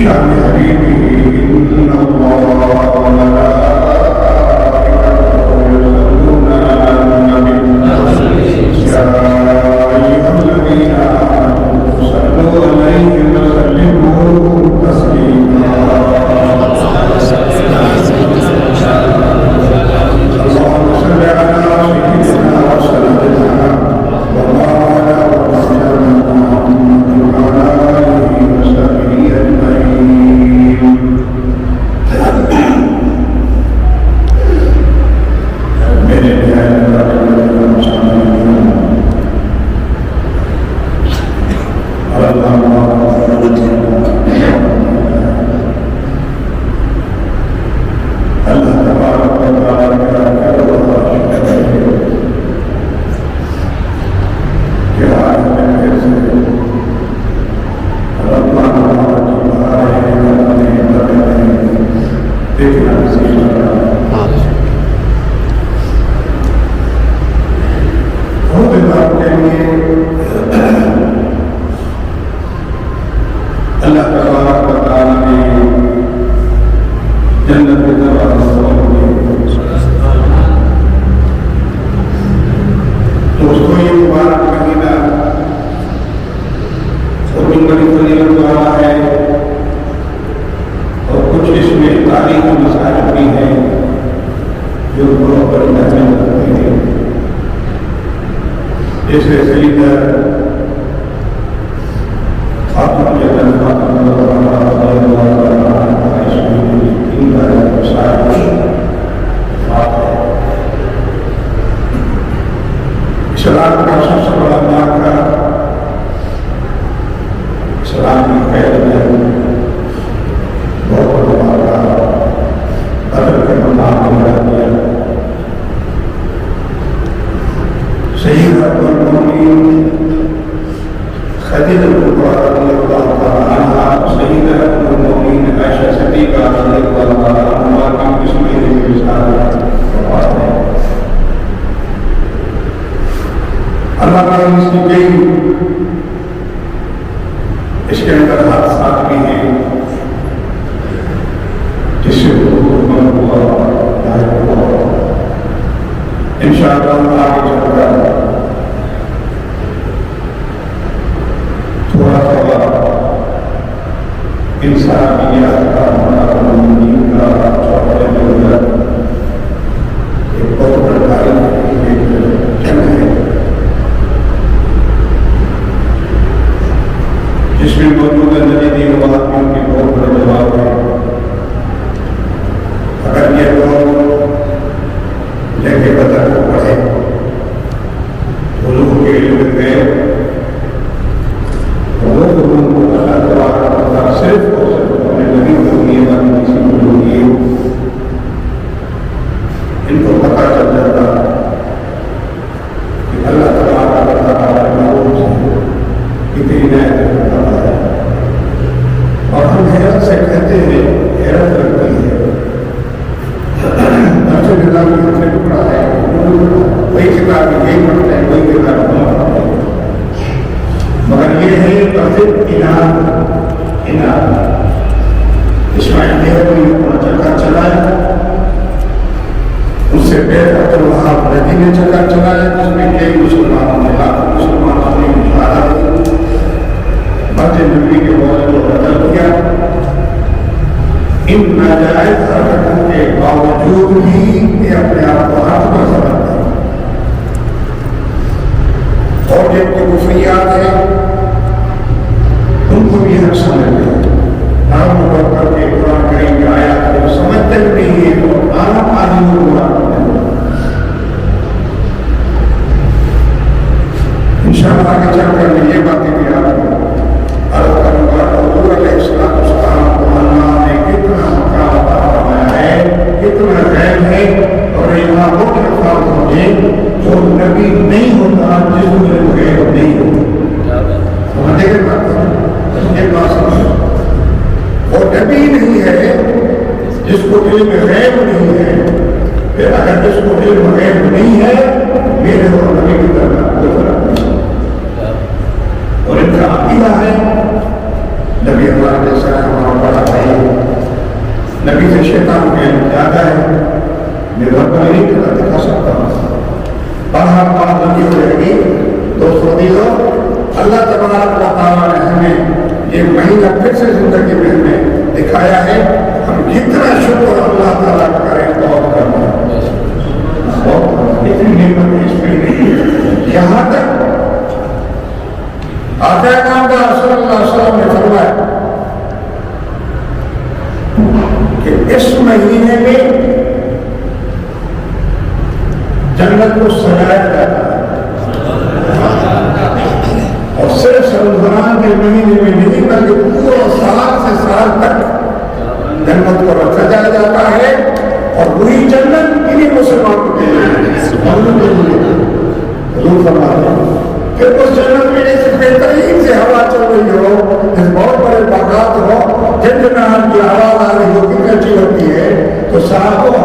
شان حبیبه ان اللہ وملائکته یصلون علی النبی یا ایھا الذین آمنوا صلوا علیہ وسلموا تسلیما اللهم صل على سيدنا وسيدنا ومولانا محمد وعلى آله وصحبه أجمعين. میرے پیارے اللہ تبارک و تعالی کا اللہ تبارک و تعالی نے جنت کے دروازے دوستوں یہ مبارک مہینہ اور بڑی فضیلت والا ہے اور کچھ اس میں تاریخی مسائل بھی ہیں جو بہت بڑی اہمیت رکھتے ہیں جیسے سیدہ فاطمہ جنت فاطمہ رضی اللہ عنہا اس میں تین بڑے مسائل اسلام کا سب سے بڑا مارکا اسلام کی قید میں بہت بڑا مارکا بدر کے مقام کو ملا دیا سیدہ المؤمنین خدیجہ رضی اللہ عنہا سیدہ المؤمنین عائشہ صدیقہ رضی اللہ عنہا کا اس مہینے میں رسالت وفات ہے. اللہ تعالیٰ نے اس کی کئی اس کے اندر حادثات بھی ہیں جس سے حکومت ہوا انشاءاللہ آگے چل کر تھوڑا تھوڑا انسانیت کا مومنین کا چوپڑے میں اندر ایک بہت بڑا تاریخ ایک جنگ ہے جس میں موجودہ نجدی روایتوں کے بہت بڑے جواب ہیں. اگر یہ لوگ جنگ بدر کو پڑھے علوم کے علم میں وہ علوم کو اللہ تبارک و تعالی صرف اور صرف اپنے نبی کو دیے والی کسی کو جو دیے ان کو پتہ چل جاتا کہ اللہ تبارک و تعالی معروف سے کتنی عنایت کرتا ہے. اور ہم حیرت سے کہتے ہیں حیرت رکھتی ہے نفس کتاب کی ہم نے ٹکڑا ہے وہی کتاب یہی پڑھتے ہیں وہی کتاب ہم پڑھتے ہیں مگر یہ ہے قصد انعام اسماعیل دیو نے اپنا چکر چلایا اس سے پہلے عبدالوہاب رضی نے چکر چلایا جس میں کئی مسلمانوں نے مشاہدہ باتیں نبی کے بولے کو بدل کیا. ان ناجائز حرکتوں کے باوجود بھی یہ اپنے آپ کو ہاتھ پر سمجھتے ہیں اور جن کے کفریات ہیں ان کو بھی حق سمجھتے ہیں. نام مبکر کے قرآن کریم کی آیات کو سمجھتے بھی ہیں اور آنا پانی کو قرآن کرتے ہیں. انشاءاللہ آگے چل کر میں یہ باتیں بھی آپ کو عرض کروں گا. حضور علیہ السلام کو اللہ نے کتنا مقام عطا فرمایا ہے کتنا غیب ہے اور یہاں وہ الفاظ ہوتے جو نبی نہیں ہوتا جس میں غیب نہیں ہوتا. سمجھے گا بات ایک بات سمجھو وہ نبی نہیں ہے جس کو علم غیب نہیں ہے. پھر اگر جس کو علم غیب نہیں ہے میرے اور نبی کی طرح کوئی فرق نہیں اور ان کا عقیدہ ہے نبی اللہ علیہ السلام نبی سے شیطان کے زیادہ ہے، میرے رب نے نہیں کرا دکھا سکتا ہوں۔ باہر بات لگی ہو جائے گی دوستوں دیو، اللہ تبارک و تعالیٰ نے ہمیں یہ مہینہ پھر سے زندگی میں ہمیں دکھایا ہے، ہم کتنا شکر اللہ تعالیٰ کا کریں بہت کرنا ہے، اتنی نعمت اس میں نہیں ہے۔ یہاں تک آقا نامدار صلی اللہ علیہ وسلم نے فرمایا کہ اس مہینے میں جنت کو سجایا جاتا ہے، اور صرف رمضان کے مہینے میں نہیں بلکہ پورے سال سے سال تک جنت کو سجایا جاتا ہے، اور وہی جنت انہیں مسلمان کو حضور فرماتے ہیں پھر اس جنت میں ایسی بہترین سے ہوا چل رہی ہو، اس بہت بڑے باغات ہو جن جنہاں کی آواز آ رہی ہو، کتنی اچھی لگتی ہے، تو صحابہ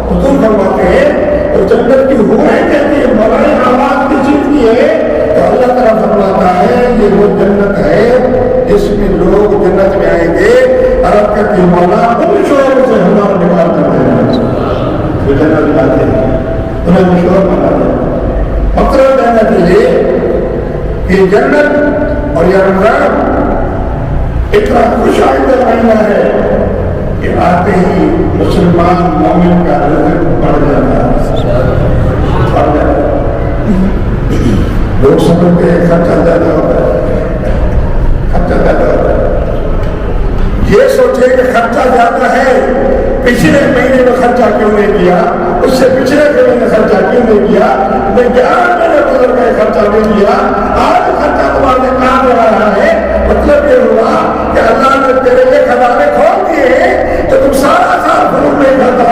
حضور فرماتے ہیں اور جنت کی ہوئیں کہتی ہے بڑی آواز کی چیز کی ہے، تو اللہ تعالیٰ فرماتا ہے یہ وہ جنت ہے جس میں لوگ جنت میں آئیں گے، عرب کا کہ مولا ان شعور سے ہمارا نکال کرتے ہیں، وہ جنت میں آتے ہیں انہیں مشہور بناتے ہیں۔ مطلب کہنا چاہیے کہ جنت اور یہ رمضان اتنا خوش آئندہ مہینہ ہے کہ آتے ہی مسلمان مومن کا رزق بڑھ جاتا ہے، بڑھ جاتا ہے۔ لوگ سمجھتے ہیں خرچہ زیادہ ہوتا ہے، خرچہ زیادہ ہوتا ہے، یہ سوچے کہ خرچہ زیادہ ہے، پچھلے مہینے میں خرچہ کیوں نہیں کیا، اس سے پچھلے مہینے خرچہ کیوں نہیں کیا، میں 11 مہینے گزر گئے خرچہ نہیں کیا، آج خرچہ تمہارے کام لگا رہا ہے۔ مطلب یہ ہوا کہ اللہ نے تیرے لیے خزانے کھول دیے تو تم سارا سال بھول نہیں کرتا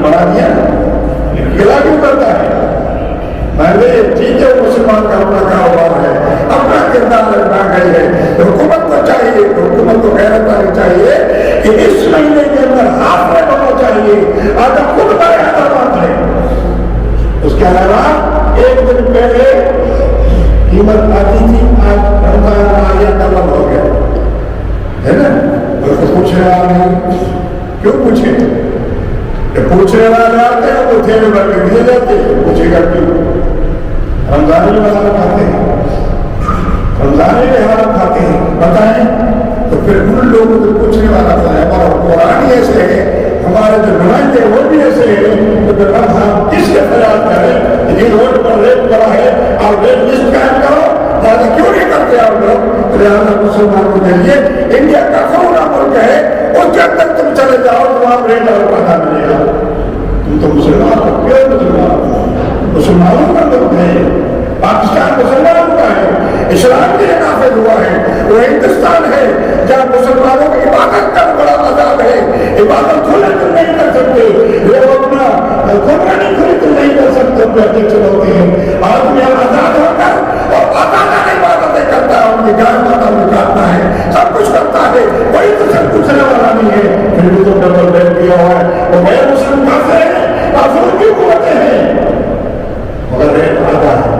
بڑھا دیا، گلا کیوں کرتا ہے؟ میں نے ٹھیک ہے مسلمان کا اپنا کاروبار ہے، اپنا کردار لگنا گئی ہے، حکومت کو چاہیے، حکومت کو غیرت آنی چاہیے کہ اس مہینے کے اندر ہاتھ میں ہونا چاہیے، آج خود بڑے حضرات ہے۔ اس کے علاوہ ایک دن پہلے قیمت آتی تھی، آج رمضان آیا ڈبل ہو گیا ہے نا، اور کو پوچھنے والا نہیں، کیوں پوچھے؟ کہ پوچھنے والا آتے ہیں وہ تھیلے بھر کے دیے جاتے ہیں، پوچھے گا کیوں؟ رمضانی میں حرام کھاتے ہیں، رمضانی میں حرام کھاتے ہیں، بتائیں تو پھر ان لوگوں کو پوچھنے والا تھا۔ ہمارا قرآن ایسے ہے، ہمارے جو نمائندے وہ بھی ایسے ہیں، تو پھر ہم کس کے خیال کریں؟ یہ روڈ پر ریٹ پڑا ہے، آپ ریٹ لسٹ قائم کرو، زیادہ کیوں نہیں کرتے آپ لوگ؟ لہٰذا مسلمان کو چاہیے، انڈیا کا کرونا ملک ہے، اس جب تک تم چلے جاؤ تو آپ ریٹ اور پتا ملے گا۔ تم تو مسلمان ہو، کیوں مسلمان؟ مسلمانوں کا ملک ہے، پاکستان مسلمانوں کا ہے، اسلام کے لیے نافذ ہوا ہے، وہ ہندوستان ہے جہاں مسلمانوں کی عبادت کا بڑا عذاب ہے، عبادت کھلے تو نہیں کر سکتے، وہ اپنا قربانی کھلے تو نہیں کر سکتے، اپنے ٹیچر ہوتے ہیں، آدمی آزاد ہو کر اور آزادانہ عبادتیں کرتا ہے، ان کی جان ماتا میں کاٹتا ہے، سب کچھ کرتا ہے، کوئی تو سب کچھ والا نہیں ہے، پھر بھی تو ڈبل بیٹ کیا ہوا ہے، وہ غیر مسلم کافر ہیں، کافروں کی حکومتیں ہیں، مگر ریٹ آتا ہے۔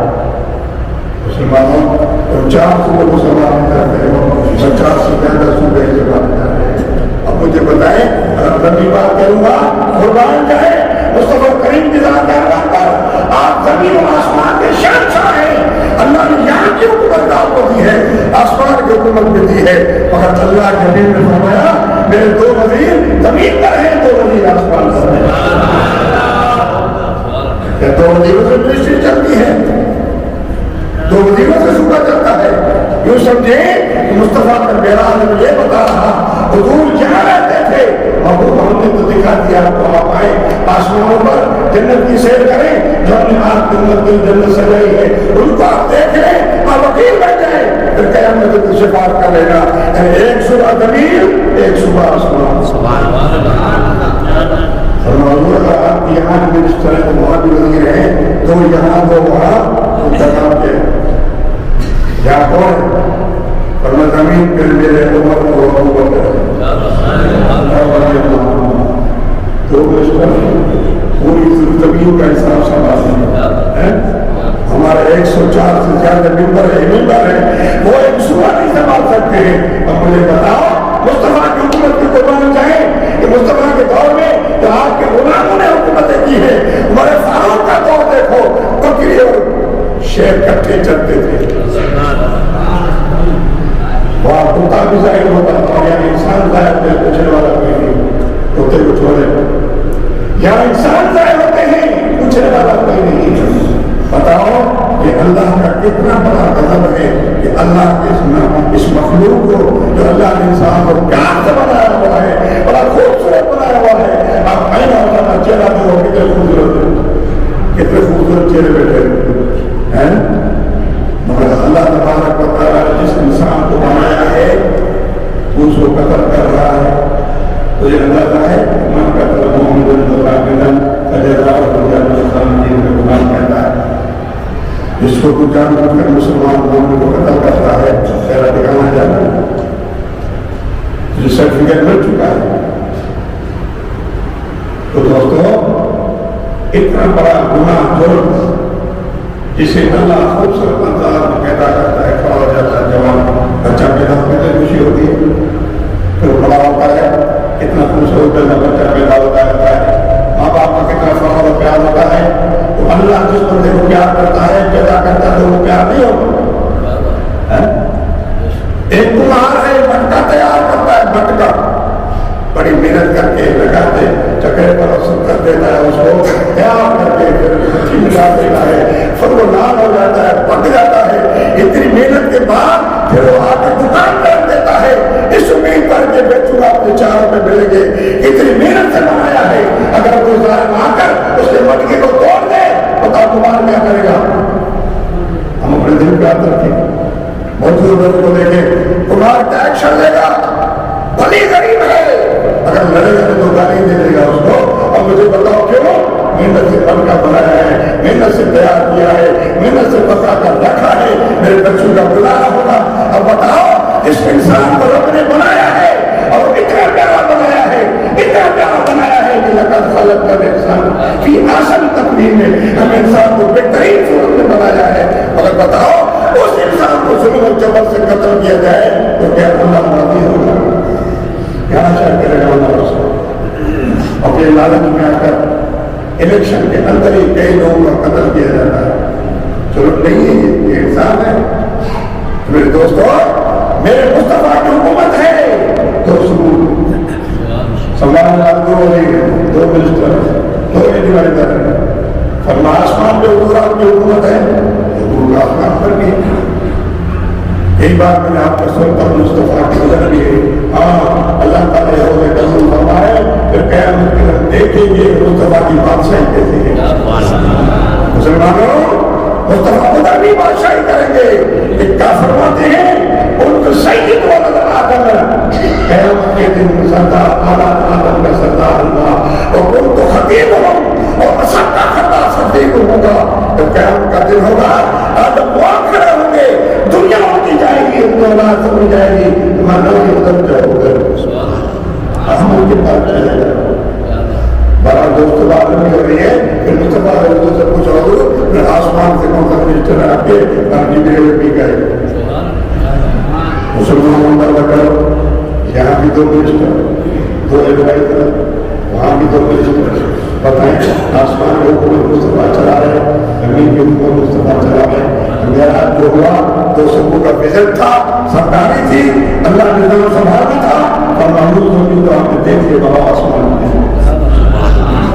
مسلمانوں اور 4 صوبے مسلمان کرتے ہیں، 50 سے زیادہ صوبے مسلمان کرتے ہیں۔ اب مجھے بتائیں، اگر لمبی بات کروں گا، قربان جائے مصطفیٰ کریم کی ذات پر، آپ زمین و آسمان کے شہنشاہ ہیں، اللہ نے یہاں کی حکومت آپ کو دی ہے، آسمان کی حکومت بھی دی ہے، مگر اللہ کے نبی نے فرمایا میرے 2 وزیر زمین پر ہیں، 2 وزیر آسمان پر ہیں۔ 2 وزیروں سے منسٹری چلتی ہے، 2 وزیروں سے صوبہ چلتا ہے۔ یوں سمجھیں کہ مصطفیٰ کا بیان میں یہ بتا رہا، حضور جہاں رہتے تھے محبوب ہم نے تو دکھا دیا، آپ کو آپ آئے آسمانوں پر جنت کی سیر کریں، جو ہم نے آپ جنت کی جنت سجائی ہے ان کو آپ دیکھ لیں، آپ وکیل بن جائیں، پھر قیامت میں تو شفاعت کر لینا۔ ایک صبح زمین، ایک صبح آسمان۔ فرمایا آپ یہاں منسٹر ہیں، وہاں بھی وزیر ہیں، تو یہاں تو وہاں انتخاب کے یا کون؟ فرمایا زمین پھر میرے عمر کو حکومت ہے، تو منسٹر پوری زمین کا حساب سنبھالتے ہیں۔ ہمارے 104 سے زیادہ ممبر ہے، وہ ایک صوبہ نہیں سنبھال سکتے ہیں۔ اب مجھے بتاؤ مصطفیٰ دور میں جو آپ کے غلاموں نے حکومتیں کی ہے، عمر فاروق کا دور دیکھو، بکری اور شیر کٹھے چلتے تھے، وہاں کتا بھی ظاہر ہوتا تھا، یعنی انسان ظاہر ہوتے پوچھنے والا کوئی نہیں، کتے کو چھوڑے یہاں انسان ظاہر ہوتے ہیں، پوچھنے والا کوئی نہیں۔ بتاؤ یہ اللہ کا کتنا بڑا غضب ہے کہ اللہ کے اس مخلوق کو جو اللہ نے انسان کو پیار سے بنایا ہوا ہے، بڑا خوبصورت بنایا ہوا ہے، آپ آئینہ ہوتا چہرہ دیکھو کتنے خوبصورت ہے، کتنے خوبصورت چہرے بیٹھے ہیں، مگر اللہ تبارک و تعالیٰ نے جس انسان کو بنایا ہے اس کو قتل کر رہا ہے۔ تو یہ اندازہ ہے من قتل محمد متعمدا فجزاؤہ جہنم جن کا قرآن کہتا ہے، جس کو کچھ جان بوجھ کر مسلمان مومن کو قتل کرتا ہے تیرا ٹھکانا جانا ہے، جو سرٹیفکیٹ مل چکا ہے۔ تو دوستو اتنا بڑا گناہ جرم جسے اللہ خوبصورت انداز میں پیدا کرتا ہے، کھڑا ہو جاتا ہے جوان بچہ پیدا ہونے سے خوشی ہوتی ہے، پھر بڑا ہوتا ہے کتنا خوبصورت بچہ پیدا ہوتا ہے، ماں باپ کا کتنا فخر و پیار ہوتا ہے۔ تو اللہ جس بندے کو پیار کرتا ہے پیدا کرتا ہے تو وہ پیار نہیں ہوتا۔ ایک کمہار ہے مٹکا تیار کرتا ہے، مٹکا بڑی محنت کر کے لگاتے چکرے پر وصل کر دیتا ہے، اس کو تیار کر کے پھر مٹی ملا دیتا ہے، پھر وہ لال ہو جاتا ہے، پک جاتا ہے۔ اتنی محنت کے بعد پھر وہ آ کے دکان کر دیتا ہے اس امید پر کہ بیچوں گا اپنے 4 روپے ملیں گے، اتنی محنت سے بنایا ہے۔ اگر کوئی ظالم آ کر اس کے مٹکی کو توڑ دے بتاؤ کمار کیا کرے گا؟ ہم اپنے دل پہ یاد رکھیں، موجود لوگوں کو دیکھیں، کمار کیا ایکشن لے گا؟ بھلی غریب ہے، اگر لڑے گا تو گالی دے دے گا اس کو۔ اور مجھے بتاؤ کیوں؟ محنت سے بن کا بنایا ہے، محنت سے تیار کیا ہے، محنت سے پکا کر رکھا ہے، میرے بچوں کا بلانا ہوگا۔ اب بتاؤ اس انسان کو رب نے بنایا ہے اور اتنا پیارا بنایا ہے، اتنا پیارا بنایا ہے کہ لقد خلقنا الانسان فی احسن تقویم، ہم انسان کو بہترین صورت میں بنایا ہے۔ مگر بتاؤ اس انسان کو ظلم و جبر سے قتل کیا جائے تو کیا اللہ راضی ہوگا؟ کیا شاید کرے گا اللہ رسول؟ اور پھر لالچ میں آ کر الیکشن کے اندر ہی کئی لوگوں کا قتل کیا جاتا ہے۔ چلو نہیں ہے یہ انسان ہے۔ میرے دوستو میرے مصطفیٰ کی حکومت ہے تو سوال دو منسٹر، 2 ایڈوائزر، فرما آسمان پہ حضور آپ کی حکومت ہے، حضور کا آسمان پر بھی ہے۔ ایک بار میں نے آپ کو سنتا مصطفیٰ کی نظر بھی ہے، ہاں اللہ تعالیٰ یہ قسم فرمائے پھر قیامت کے دن دیکھیں گے مصطفیٰ کی بادشاہی کیسی ہے۔ مسلمانوں مصطفیٰ خدا بھی بادشاہی کریں گے۔ ایک کا فرماتے ہیں ان کو سید ولد آدم، قیامت کے دن سردار اعلیٰ آدم کا سردار اللہ، اور ان کو خطیب ہوں اور سب کا خطا صدیق ہوگا۔ جب قیامت کا دن ہوگا آدم وہاں کھڑے ہوں گے، دنیا اٹھتی جائے گی، ان کو اولاد سمجھ جائے گی، تمہارا نام ادھر جاؤ ادھر، ہم ان کے پاس چلے جائیں۔ بڑا دوست بات نہیں ہو رہی ہے، پھر مصطفیٰ حضور سے پوچھا حضور پھر آسمان سے کون سا منسٹر ہے آپ کے؟ آپ جبریل بھی گئے مسلمانوں پر کرو، یہاں بھی 2 منسٹر، 2 ایڈوائزر، وہاں بھی 2 منسٹر، بتائیں آسمان کے حکومت مصطفیٰ چلا رہے، زمین کی حکومت مصطفیٰ چلا رہے۔ میرا جو ہوا 200 کا وزٹ تھا، سرکاری تھی، اللہ نے نظام سنبھالنا تھا، اور محمود ہوگی تو آپ نے دیکھیے بابا آسمان میں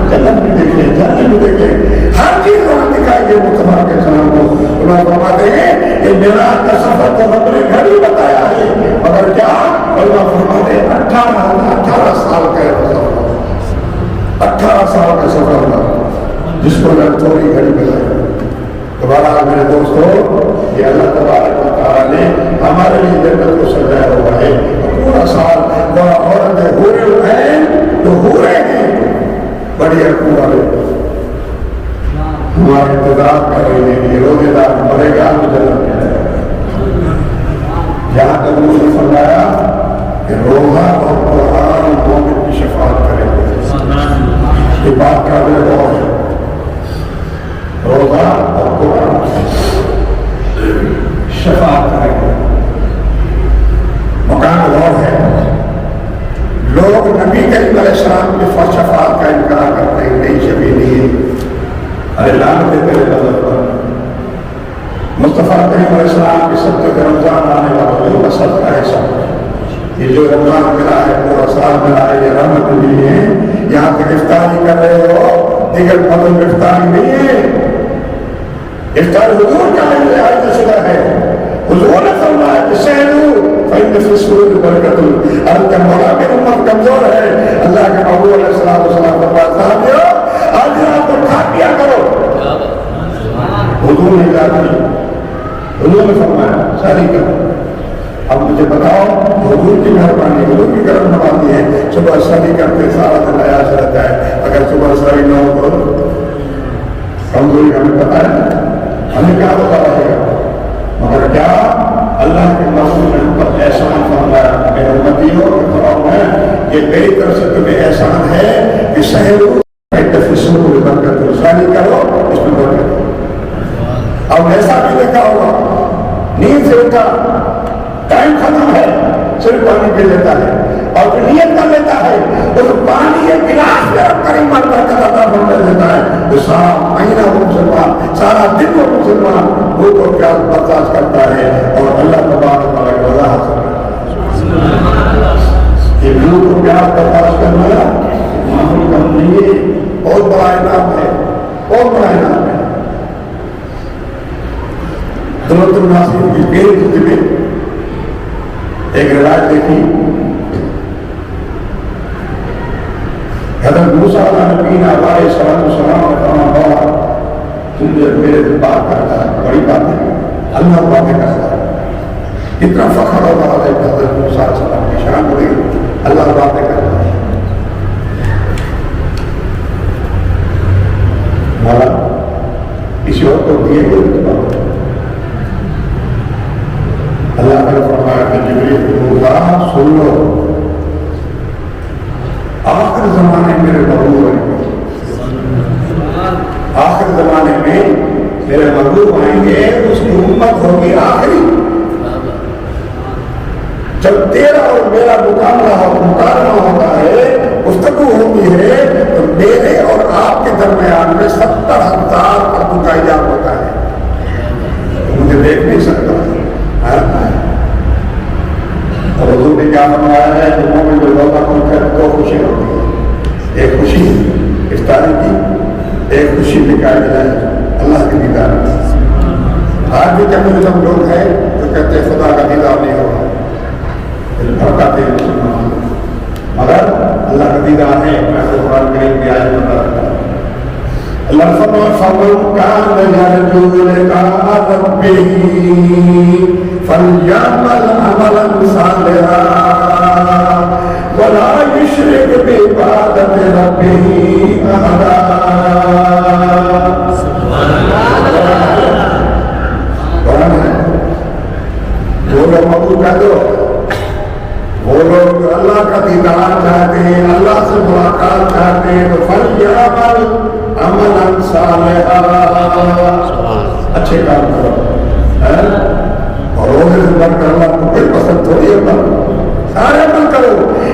جنت بھی دیکھیں، جنت بھی دیکھیں، ہر چیز وہاں دکھائی گئی مصطفیٰ کے سلام کو۔ انہوں فرماتے ہیں کہ معراج کا سفر تو رب نے گھر ہی بتایا ہے، مگر کیا اللہ فرماتے ہیں 18 سال کا سفر، 18 سال کا سفر تھا جس کو میں تھوڑی گھڑی بتائی۔ دوبارہ میرے دوستو یہ اللہ تبارک و تعالیٰ نے ہمارے لیے جنت کو سجایا ہوا ہے، پورا سال وہ عورتیں حوریں ہیں جو حوریں ہیں بڑی حقوق والے ہمارا انتظار کر رہے ہیں کہ روزے دار مرے گا تو جنت میں جائے گا۔ یہاں تک انہوں نے فرمایا کہ روزہ اور قرآن مومن کی شفاعت کریں گے۔ یہ بات قابل غور ہے، روزہ اور قرآن شفاعت کریں گے، مقام غور ہے۔ لوگ نبی کریم علیہ السلام کے فرض یہ جو رمضان ملا ہے پورا سال ملا ہے یہ رحمت ملی ہے. یہاں تک افطاری کر رہے ہو دیگر مطلب افطاری نہیں ہے. افطار حضور کا آیت شدہ ہے. حضور نے فرمایا کہ سہلو فإن فی السحور برکۃ. اب جب مولا کی امت کمزور ہے اللہ کے محبوب علیہ السلام فرمایا صحابیو آج رات کو کھا پیا کرو. حضور نے کہا حضور نے فرمایا ساری کرو. اب مجھے بتاؤ حضور کی مہربانی حضور کی کرم نوازی ہے. صبح ساری کرتے سارا دن عیاش رہتا ہے. اگر صبح ساری نہ ہو تو کمزوری ہمیں پتا ہے ہمیں کیا ہوتا رہے گا. مگر کیا اللہ کے محبوب نے ہم پر احسان فرمایا میرے امتیوں کے فرام ہے یہ میری طرف سے تمہیں احسان ہے کہ سہلو فسور برکت شادی کرو اس میں برکت. اب ایسا بھی دیکھا ہوگا نیند سے اٹھا ٹائم ختم ہے صرف پانی پی لیتا ہے اور پھر نیت کر لیتا ہے اس پانی ایک گلاس میں رکھ کر ایمان برکت عطا فرما دیتا ہے. تو سارا مہینہ وہ مسلمان سارا دن وہ مسلمان بھوک اور پیاس برداشت کرتا ہے اور اللہ تبارک و تعالیٰ کی رضا حاصل کرتا ہے. یہ بھوک اور پیاس برداشت کرنا معمولی کام نہیں ہے. بہت بڑا انعام ہے بہت بڑا انعام ہے. دولت الناصر کی پہلی جلد میں ایک روایت دیکھی حضرت موسیٰ علیہ نبینا علیہ السلام نے فرمایا تم جو میرے سے بات کرتا ہے بڑی بات ہے اللہ باتیں کرتا ہے. اتنا فخر ہوتا ہے کہ حضرت موسیٰ علیہ السلام کی شان بڑی اللہ باتیں کرتا ہے. مولا کسی اور کو دیے گئے اللہ نے فرمایا کہ جبریل اللہ سن لو آخر زمانے میرے محبوب آخر زمانے میں میرے محبوب آئیں گے اس کی امت ہوگی آخری. جب تیرا اور میرا مکالمہ ہوتا ہے گفتگو ہوتی ہے تو میرے اور آپ کے درمیان میں 70,000 پردوں کا ایجاب ہوتا ہے. مجھے دیکھ نہیں سکتا. اور حضور نے کیا فرمایا ہے کہ مومن جو روزہ کھول کر دو خوشی ہوتی ہے. ایک خوشی افطاری کی ایک خوشی نکال جائے اللہ کے دیدار میں. آج بھی کمیونزم لوگ ہیں جو کہتے ہیں خدا کا دیدار نہیں ہوگا بھڑکاتے ہیں مسلمان مگر اللہ کا دیدار ہے. میں تو قرآن کریم کی آیت بتا رہا ہوں. اللہ فرمایا فمن کان یرجو لقاء ربہ فلیعمل عملا صالحا ولا یشرک بعبادۃ ربہ احدا. وہ لوگ مقبول کہہ دو وہ لوگ جو اللہ کا دیدار چاہتے ہیں اللہ سے ملاقات چاہتے ہیں تو فلیعمل عملا صالحا اچھے کام کرو. اور روزے سے بڑھ کر اللہ کو کوئی پسند تھوڑی ہے. سارے عمل کرو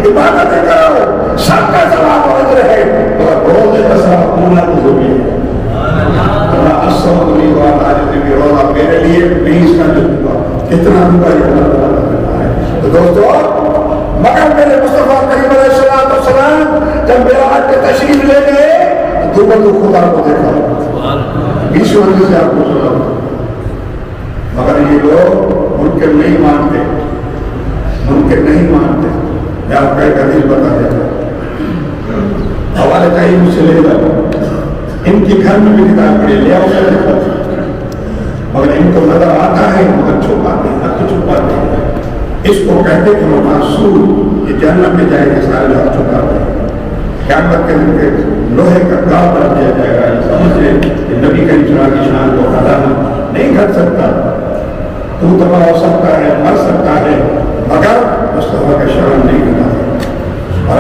عبادتیں کرو سب کا ثواب اور اجر ہے مگر روزے کا ثواب پورا ضروری ہے. اللہ الصوم لی وانا جتنی روزہ میرے لیے 20 کا جو کتنا دعا یہ اللہ تعالیٰ کرتا ہے. تو دوستو مگر میرے مصطفیٰ کریم علیہ السلام جب معراج کے تشریف لے گئے تو خدا کو دیکھا 20 وجہ سے آپ کو سنا. مگر یہ لوگ ممکن نہیں مانتے ممکن نہیں مانتے. میں آپ کا ایک حدیث بتا دیتا ہوں حوالے چاہیے مجھ سے لے جاؤ. ان کے گھر میں بھی کتاب پڑھی لے آؤ مگر ان کو نظر آتا ہے مگر چھپاتے ہیں تو چھپاتے ہیں. اس کو کہتے کہ وہ معصوم یہ جہنم میں جائے گا سارے لوگ چھپاتے ہیں. قیامت کے دن کے لوہے کا گاؤ کر دیا جائے گا. سمجھے کہ نبی کریم صلی اللہ علیہ وسلم کی شان کو ادا نہیں کر سکتا. تو تباہ ہو سکتا ہے مر سکتا ہے مگر مصطفیٰ کا شان نہیں بنا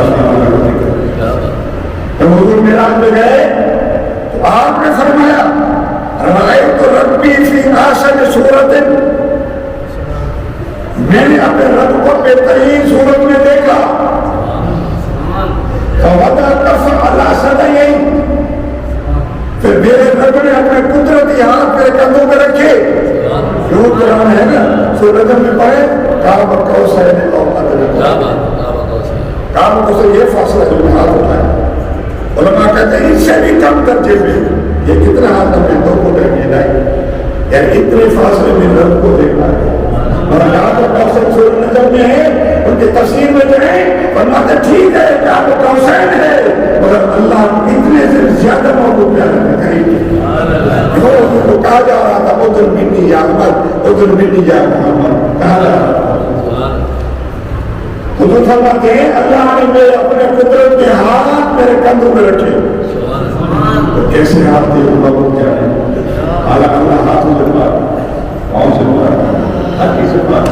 سکتا. جب حضور معراج میں گئے تو آپ نے فرمایا رأیت ربی فی احسن صورت میں نے اپنے رب کو بہترین صورت میں دیکھا. پھر میرے رب نے اپنے قدرتی ہاتھ میرے کندھوں میں رکھے. قرآن ہے نا سورت میں پڑھے کعبہ کوثر آپ کو سے یہ فاصلہ جو ہاتھ اٹھائے. علماء کہتے ہیں اس سے بھی کم درجے میں یہ کتنا ہاتھ ہمیں دو کو دیکھنے لائے, یعنی اتنے فاصلے میں رب کو دیکھا ہے. اور یہاں پر کوثر سورۃ نجم میں ہے, ان کی تفسیر میں جو ہے فرماتے ٹھیک ہے کہ آپ کو کوثر ہے, مگر اللہ اتنے سے زیادہ موضوع پیار کریں. جو کہا جا رہا تھا ادھر منی یا احمد, ادھر منی یا محمد کہا جا رہا تھا. حضور فرماتے ہیں اللہ نے میرے اپنے قدرت کے ہاتھ میرے کندھوں میں رکھے. تو کیسے ہاتھ دے لوگوں کیا ہے, اللہ ہاتھوں سے پاک, پاؤں سے پاک, ہر چیز سے پاک,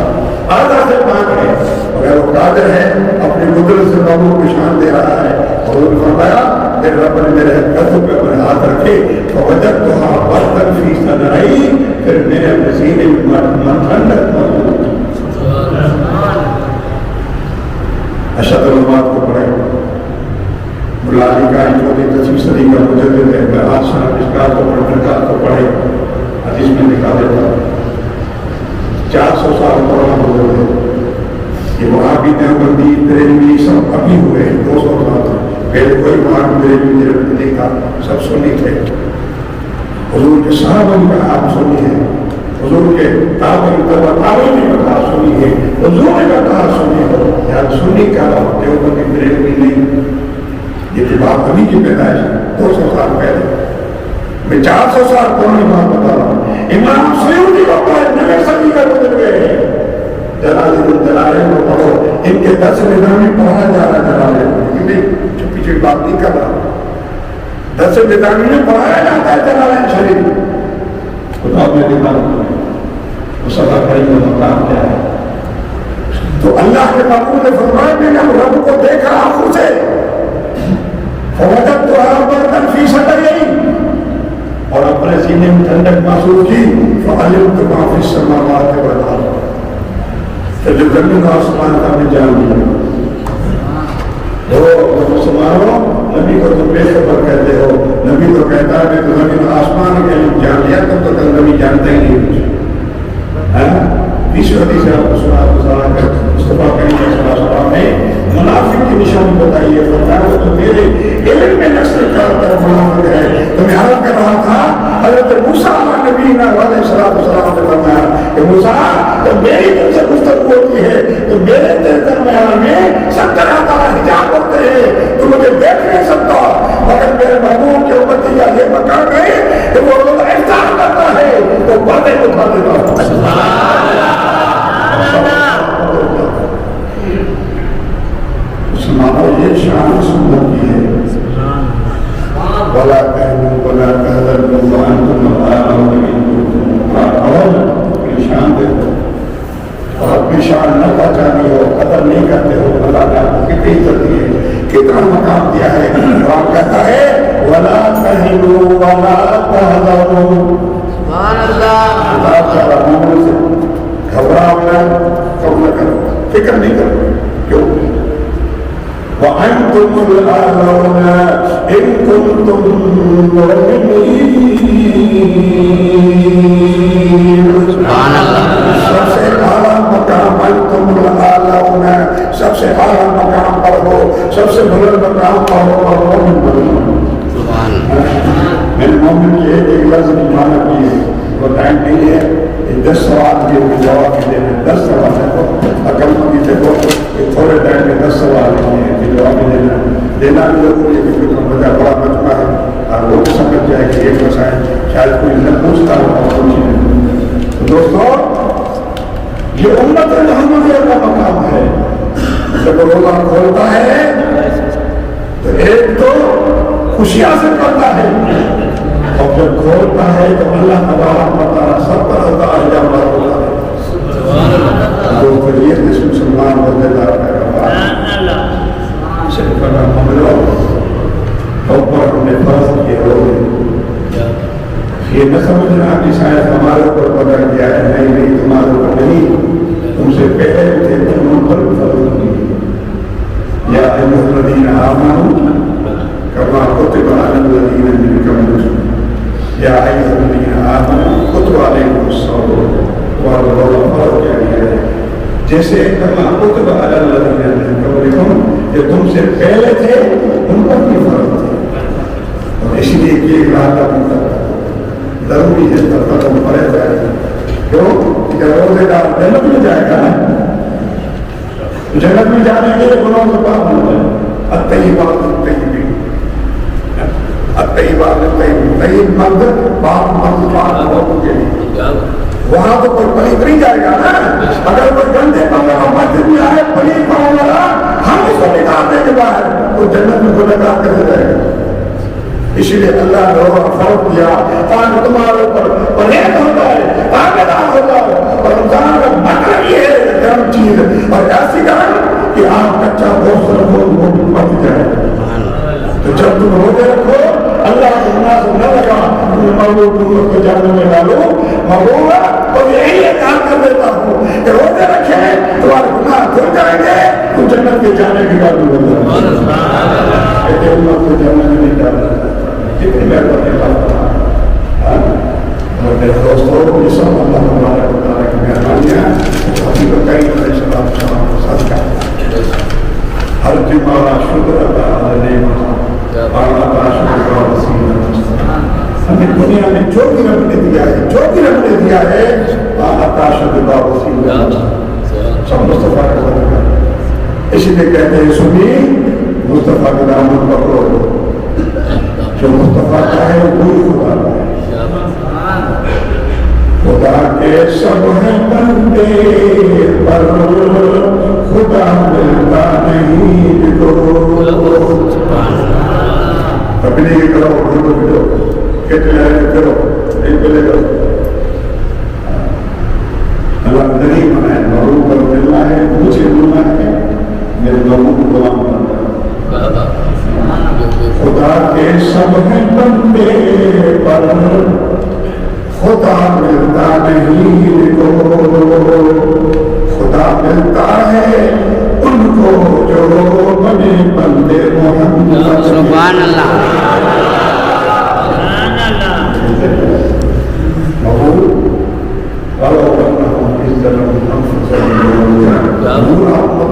آدھا سے پاک ہے. اگر وہ قادر ہے اپنی قدرت سے لوگوں کو شان دے رہا ہے. حضور نے فرمایا میرے رب نے میرے کندھوں پہ اپنے ہاتھ رکھے تو وجدتها بردا فی صدری, پھر میرے اپنے سینے میں ٹھنڈک موجود. اشد علماء کو پڑھے, ملالی کا چوتھی 10ویں صدی کا مجدد ہے, بادشاہ مشکات کو پڑھے, کو پڑھے, حدیث میں لکھا دیتا 400 سال پرانا ہو گئے. یہ وہاں بھی دیوبندی بریلوی سب ابھی ہوئے 200 سال پہلے کوئی وہاں بریلوی نہیں تھا, سب سنی تھے. حضور کے صحابہ کا آپ سنی ہے, حضور کے تابعین نے کہا سنی ہے, حضور نے کہا سنی ہو, یار سنی کا دیوبندی بریلوی نہیں. یہ جو بات ابھی کی پیدائش 200 سال پہلے, میں 400 سال پرانے بات بتا رہا ہوں. امام سیوطی کو پڑھے, 9ویں صدی کا گزرے ہیں. جلالین کو پڑھو, ان کے درس نظامی پڑھا جا رہا ہے. جلالین نہیں چھپی چھپی بات نہیں کر رہا, درس نظامی میں پڑھایا جاتا ہے جلالین شریف. خدا میں دکھانا وہ سبا کریں گے مقام کیا ہے. تو اللہ کے محبوب نے فرمایا میں نے رب کو دیکھا آنکھوں سے, فوجدتها بردا فی صدری, اور اپنے سینے میں ٹھنڈک محسوس کی. فعلمت ما فی السماوات والارض, تو جو زمین و آسمان کا میں جان لیا. مسلمانوں نبی کو تم بے خبر کہتے ہو, نبی تو کہتا ہے کہ زمین و آسمان کے علم جان لیا, تم تو نبی جانتا ہی نہیں کچھ. اس حدیث سے آپ کو سنا کر مصطفیٰ کریم صلی اللہ علیہ وسلم نے منافق کی نشانی بتائی ہے. فرمایا وہ تو میرے علم میں نقص کر منافق ہے. تو میں عرض کر رہا تھا حضرت موسیٰ نبی علیہ السلام نے فرمایا کہ موسیٰ تو میری دل سے گفتگو ہوتی ہے تو میرے دل درمیان میں 70 تعالیٰ حجاب ہوتے ہیں, تو مجھے دیکھ نہیں سکتا. مگر میرے محبوب کے امتی کا یہ مقام ہے کہ وہ لوگ احسان کرتا ہے تو باتیں اٹھا دیتا. مسلمانوں یہ شان سنت کی ہے. ولا تهنوا ولا تحزنوا وانتم الاعلون ان كنتم مؤمنين. شان دیکھو, اور اپنی شان نہ پہچانی ہو, قدر نہیں کرتے ہو, اللہ نے آپ کو کتنی عزت دی ہے, کتنا مقام دیا ہے. قرآن کہتا ہے ولا تهنوا ولا تحزنوا. سبحان اللہ. اللہ تعالیٰ مومن سے گھبراؤ نہ کرو, فکر نہیں کرو. کیوں؟ وَأَنْتُمُ الْأَعْلَوْنَ إِن كُنتُم مُّؤْمِنِينَ. سبحان اللہ. سب سے اعلیٰ مقام أَنْتُمُ الْأَعْلَوْنَ, سب سے اعلیٰ مقام پر ہو, سب سے بلند مقام پر ہو, اور مومن بنو. سبحان اللہ. میں نے مومن کی ایک لفظ کی معنی کی ہے, وہ ٹائم نہیں ہے. 10 سوال کے جواب دینے میں 10 سوال ہے, تو اکل مندی دیکھو تھوڑے ٹائم میں 10 سوال ہیں کہ جواب دینا بھی ضروری ہے, کیونکہ تو بچہ بڑا بچہ ہے اور وہ سمجھ جائے کہ ایک مسائل شاید کوئی نہ پوچھتا ہو اور پوچھی نہیں. تو دوستو یہ امت محمدیہ کا مقام ہے. جب روزہ کھولتا ہے تو ایک تو خوشیاں سے پڑھتا ہے, اور جب کھولتا ہے تو اللہ تبارک و تعالیٰ 70,000 حجاب ہوتا ہے. تو پھر یہ مسلمان بندے دار کا صرف ہم لوگ اوپر ہم نے فرض کیے ہو, یہ نہ سمجھنا کہ شاید ہمارے اوپر پکڑ گیا ہے. نہیں نہیں, تمہارے اوپر نہیں, تم سے پہلے تھے, تم ان پر فرض نہیں. یا ایھا الذین آمنوا کما کتب علی الذین من قبلکم, یا ایھا الذین آمنوا کتب علیکم الصوم فرض کیا گیا ہے. جیسے کما کتب علی الذین من قبلکم, کہ تم سے جنت میں جانے کے لیے گناہوں سے پاک ہونا ہے. الطیبات للطیبین، الطیبات للطیبین، طیب مرد پاک مرد پاک عورتوں کے لیے. وہاں تو کوئی پلیت نہیں جائے گا نا. اگر کوئی گندے پاؤں مسجد میں آئے پلیت پاؤں والا، ہم اس کو نکال دیں گے باہر، وہ جنت میں کو نکال کر دے جائے گا. اسی لیے اللہ نے فرق کیا تاکہ تمہارے اوپر پرہیز ہو جائے، تاکیدار ہو جائے. اور رمضان کا مطلب یہ ہے گرم چیز اور ایسی گرم کہ آپ کچا گوشت رکھو وہ پک جائے. تو جب تم روزے رکھو اللہ کو مناسب نہ لگا تمہیں محبوب کو جاننے میں ڈالو محبوب اور یہی کام کر دیتا ہوں کہ روزے رکھے تمہارے گناہ دھل جائیں گے، تم جنت کے جانے کی بات بول رہے کو جنت میں نہیں ڈالنا. کتنی مہربانی اللہ. اور میرے دوستوں یہ سب اللہ تبارک و تعالیٰ کی مہربانیاں ابھی بتائی علیہ السلام کے ساتھ کرتے ہیں. ہر جمعہ شکر ادا علیہ ہمیں دنیا میں جو بھی رب نے دیا ہے، جو بھی رب نے دیا ہے سب مصطفیٰ کا صدقہ. اسی لیے کہتے ہیں سنی مصطفیٰ کا دامن پکڑو، جو مصطفیٰ کا ہے وہی خدا کا ہے. خدا کے سب ہیں بندے پر خدا ملتا نہیں کو. اپنے کے کرو ڈھونڈو بھیجو کتنے کرو ایک پہلے کرو. اللہ نہیں بنائے لوگوں کو ملنا ہے، مجھے ملنا ہے، میرے لوگوں کو غلام بننا ہے. خدا کے سب ہیں بندے پر خدا ملتا نہیں کو. خدا ملتا ہے ان کو جو بنے بندے محمد. سبحان اللہ.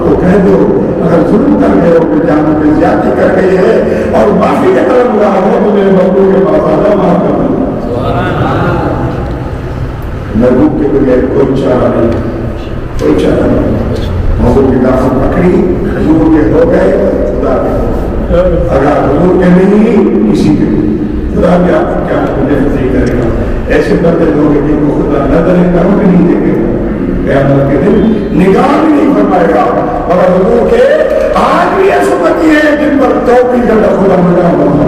کو کہہ دو اگر ظلم کر گئے ہو کہ جانوں پہ زیادتی کر گئی ہے اور معافی کا طلب ہوا ہو تو میرے محبوب کے پاس آ جاؤ معاف کر دوں. محبوب کے بغیر کوئی چارہ نہیں، کوئی چارہ نہیں. محبوب کی دامن پکڑی حضور کے ہو گئے خدا کے ہو گئے. اگر حضور کے نہیں کسی کے خدا بھی آپ کیا نہیں کرے گا. ایسے بندے لوگ جن کو خدا نظر کرم بھی نہیں دے گا، قیامت کے دن نگاہ بھی نہیں فرمائے گا. اور حضور کے آج بھی ایسے بندے ہیں جن پر توبہ کا خدا نگاہ ہوگا.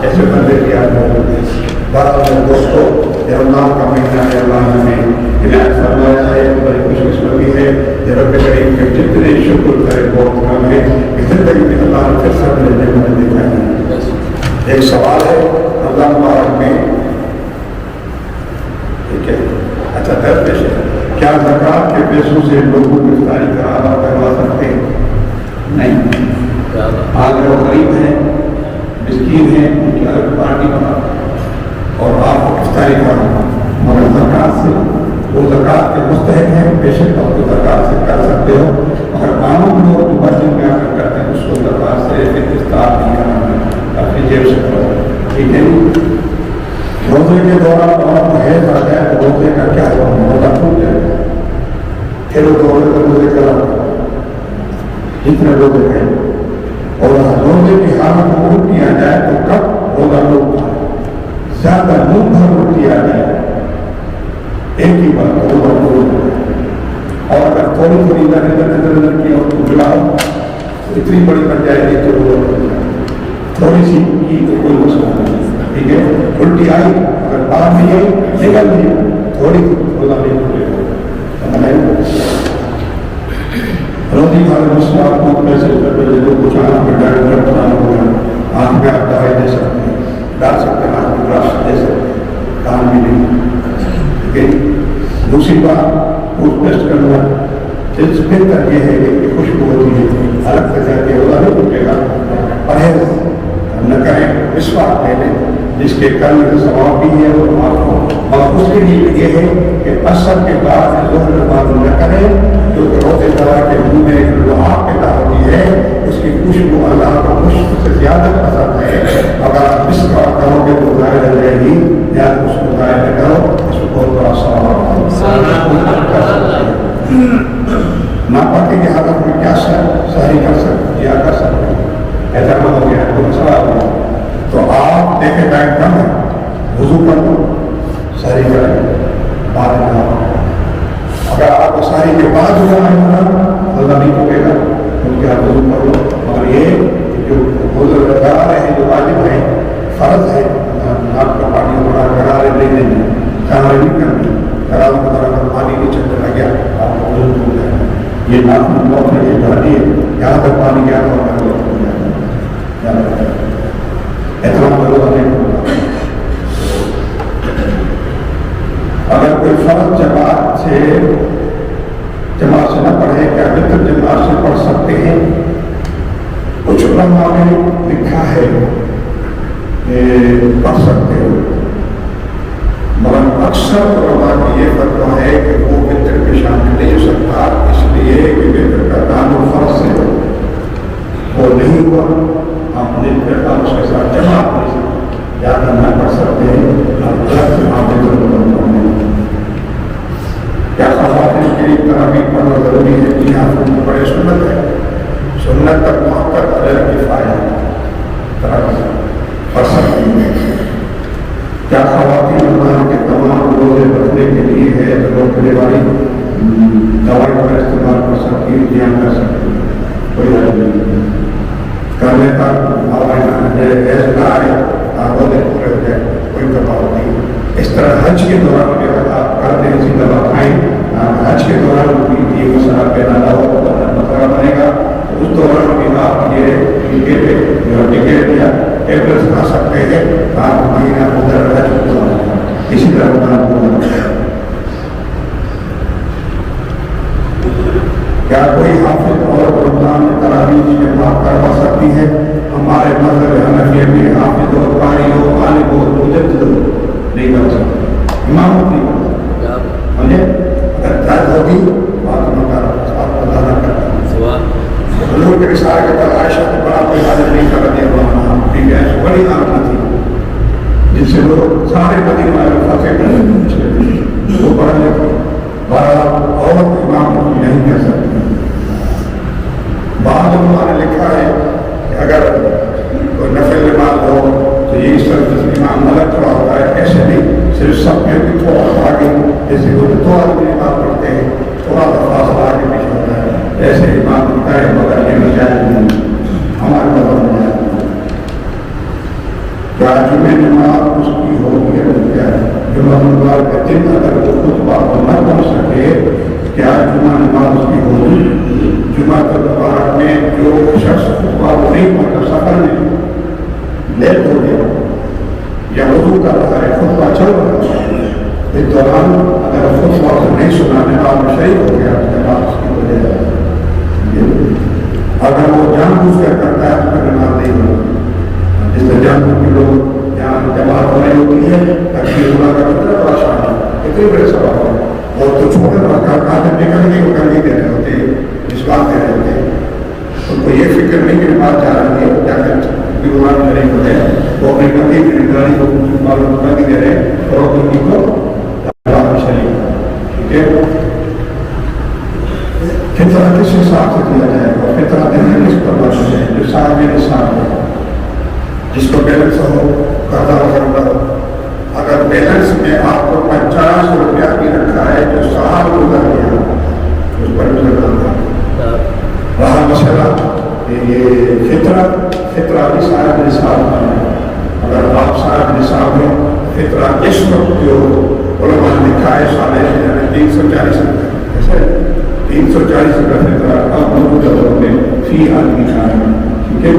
ایسے بندے کی آج بارہ دوستوں یہ رمضان کا مہینہ ہے. اللہ نے عنایت فرمایا ہے، بڑی خوش قسمتی ہے کہ رب کریم کے جتنے شکر کرے بہت کم ہے کہ زندگی میں اللہ نے پھر سب نے نعمتیں دکھائی ہیں. ایک سوال ہے رمضان مبارک میں، ٹھیک ہے اچھا در پیش ہے، کیا زکوٰۃ کے پیسوں سے لوگوں کو افطاری کروا سکتے ہیں؟ نہیں. آج وہ غریب ہیں، مسکین ہیں، ان کی الگ پارٹی بنا اور آپ کو افطاری کرنا، مگر زکوٰۃ سے وہ زکوٰۃ کے مستحق ہیں، بے شک آپ کو زکوٰۃ سے کر سکتے ہو. مگر معمول لوگ جو مسجد میں آ کر کرتے ہیں اس کو زکوٰۃ سے افطار نہیں کرنا، اپنی جیب سے کرو. ٹھیک ہے. روزے کے دوران آپ کو حیض آ جائے تو روزے کا کیا ہے؟ روزہ ٹوٹ جائے. پھر وہ روزے کرا جتنے روزے ہیں اور روزے کی حالت میں الٹی آ جائے تو کب روزہ ٹوٹتا ہے؟ زیادہ منہ بھر الٹی آ جائے ایک ہی بات روزہ ٹوٹ جائے. اور اگر تھوڑی تھوڑی نظر کی اور گلاؤ اتنی بڑی بن جائے گی تو روزہ ٹوٹ جائے. تھوڑی سی کی تو کوئی مسئلہ نہیں. ٹھیک ہے. الٹی آئی اگر باہر نہیں آئی نکل نہیں تھوڑی روزہ نہیں ٹوٹے گا. روزی والے مسئلہ آپ کو پیسے جو کچھ آپ کے ڈائریکٹ بنانا ہوگا آپ میں آپ دوائی دے سکتے ہیں، ڈال سکتے ہیں، آپ کو گلاس دے سکتے ہیں، کام بھی نہیں. ٹھیک ہے. دوسری بات ٹوتھ پیسٹ کرنا اس بہتر یہ ہے کہ خوشبو ہوتی ہے الگ سے جا کے روزہ نہیں ٹوٹے گا. پرہیز نہ کریں، مسواک لے لیں جس کے کرنے کا ثواب بھی ہے اور آپ کو. اور اس کے لیے یہ ہے کہ عصر کے بعد ظہر کے بعد نہ کریں کیونکہ روزے دار کے منہ میں جو آپ پیدا ہوتی ہے اس کی خوشبو اللہ کو مشک سے زیادہ پسند ہے. اگر آپ مسواک کرو گے تو ظاہر رہ جائے گی یا اس کو ظاہر نہ کرو. اس کو بہت بڑا ثواب ناپاکی کی حالت میں کیا سہری کر سکتے یا کر سکتے احترام ہو گیا تو مسئلہ ہو گیا تو آپ دیکھے ٹائم کم ہے وضو کر دو سہری کریں بعد میں اگر آپ کو سہری کے بعد ہو رہا اللہ نہیں ہوگے گا کیونکہ آپ وضو کر لو مگر یہ جو گرارے ہیں جو واجب ہیں فرض ہے آپ کا پانی بڑا گرارے نہیں دیں گرارے نہیں کرنی گراروں کی طرح پانی نیچے چلا گیا آپ کو وضو ہو جائے یہ ناخن بہت ہے یہ گھر ہے یہاں تک پانی گیا تو ہمیں وضو ہو جائے احترام کرو اگر کوئی فرض جماعت سے نہ پڑھے کیا وطر جماعت سے پڑھ سکتے ہیں کچھ علماء نے لکھا ہے پڑھ سکتے ہو مگر اکثر علماء کی یہ فتویٰ ہے کہ وہ وطر میں شامل نہیں ہو سکتا اس لیے کہ وطر کا تعلق فرض سے وہ نہیں ہوا ہم دن کے تعلق کے ساتھ جماعت نہیں سکتے یا نہ پڑھ سکتے ہیں کیا خواتین کے لیے تراویح پڑھنا ضروری ہے کہ آپ کو بڑے سنت ہے سنت تک محبت علیہ کفایہ تراویح پڑھ سکتی ہیں کیا خواتین اللہ کے تمام روزے رکھنے کے لیے ہے روکنے والی دوائی کا استعمال کر سکتی ہے دھیان کر سکتی ہے کوئی حل نہیں کرنے کا ایسا نہ آئے آپ روزے پورے ہو جائے کوئی دباؤ نہیں اس طرح حج کے دوران اگر آپ کرتے ہیں اسی دوا کھائیں حج کے دوران بھی یہ مسئلہ پیدا نہ ہو مسئلہ بنے گا اس دوران بھی آپ یہ ٹکٹ یا ٹیبلٹس کھا سکتے ہیں آپ مہینہ ادھر حج اسی طرح کیا کوئی حافظ اور رمضان میں تراویح میں معاف کروا سکتی ہے ہمارے مذہب حنفیہ میں حافظ اور قاری ہو غالب ہو مجدد ہو نہیں بن سکتا امامت نہیں بن سکتا سمجھے اگر درد ہوگی بات حضور کے رسالے کے بعد عائشہ کو بڑا کوئی حاضر نہیں کر دیا ٹھیک ہے بڑی عادت تھی جن سے لوگ سارے مدینے والے پھنسے گئے وہ پڑھنے کو بڑا اور امام نہیں کر سکتے بعض لوگوں نے لکھا ہے کہ اگر کوئی نفل نماز ہو تو یہ اس طرح امام غلط کھڑا ہوتا ہے ایسے نہیں صرف سب میں بھی تھوڑا آگے جیسے وہ دو آدمی نماز پڑھتے ہیں تھوڑا سا فاصلہ آگے پیچھے ہوتا ہے ایسے امام ہوتا ہے مگر یہ مجاز نہیں ہمارے مذہب میں کیا جمعہ نماز اس کی ہوگی ہے جمعہ نماز کے دن اگر وہ خطبہ کو نہ پڑھ سکے کیا جمعہ نماز اس کی ہوگی جمعہ تک میں جو شخص خطبہ وہ نہیں پڑھتا سفر میں لیٹ ہو گیا یا وضو کر رہا ہے خطبہ چل رہا ہے اس دوران اگر خطبہ کو نہیں سنا نماز میں شہید ہو گیا نماز اس کی وجہ اگر وہ جان بوجھ کر کرتا ہے تو نماز نہیں ہوگی جس سے جانبوجھ کے لوگ یہاں جماعت ہو رہی ہوتی ہے تاکہ اللہ کا کتنا بڑا شان ہے اتنے بڑے سوال ہے اور تو چھوٹے کہاں تک نکل گئی وہ کر نہیں دے رہے ہوتے اس بات دے رہے ہوتے ان کو یہ فکر نہیں کہ بات جا رہی ہے کیا کہ بیمار میں نہیں ہوتے وہ اپنی گندی کی نگرانی کو معلوم نہیں دے رہے اور ان کی کو شریف ٹھیک ہے فطرہ کس حساب سے دیا جائے گا فطرہ دینا کس پر بچ ہے جو صاحب نصاب ہے جس کو بیلنس ہو قرضہ وغیرہ ہو اگر بیلنس میں آپ کو 50 روپیہ بھی رکھا ہے جو سال گزر گیا اس پر بھی لگا رہا مسئلہ کہ یہ فطرہ بھی صاحب نصاب ہے اگر آپ صاحب نصاب ہیں فطرہ اس وقت جو علماء نے لکھا ہے سالے 340 ایسے 340 کا فطرہ آپ موجودہ دور میں فی آدمی کا ہے ٹھیک ہے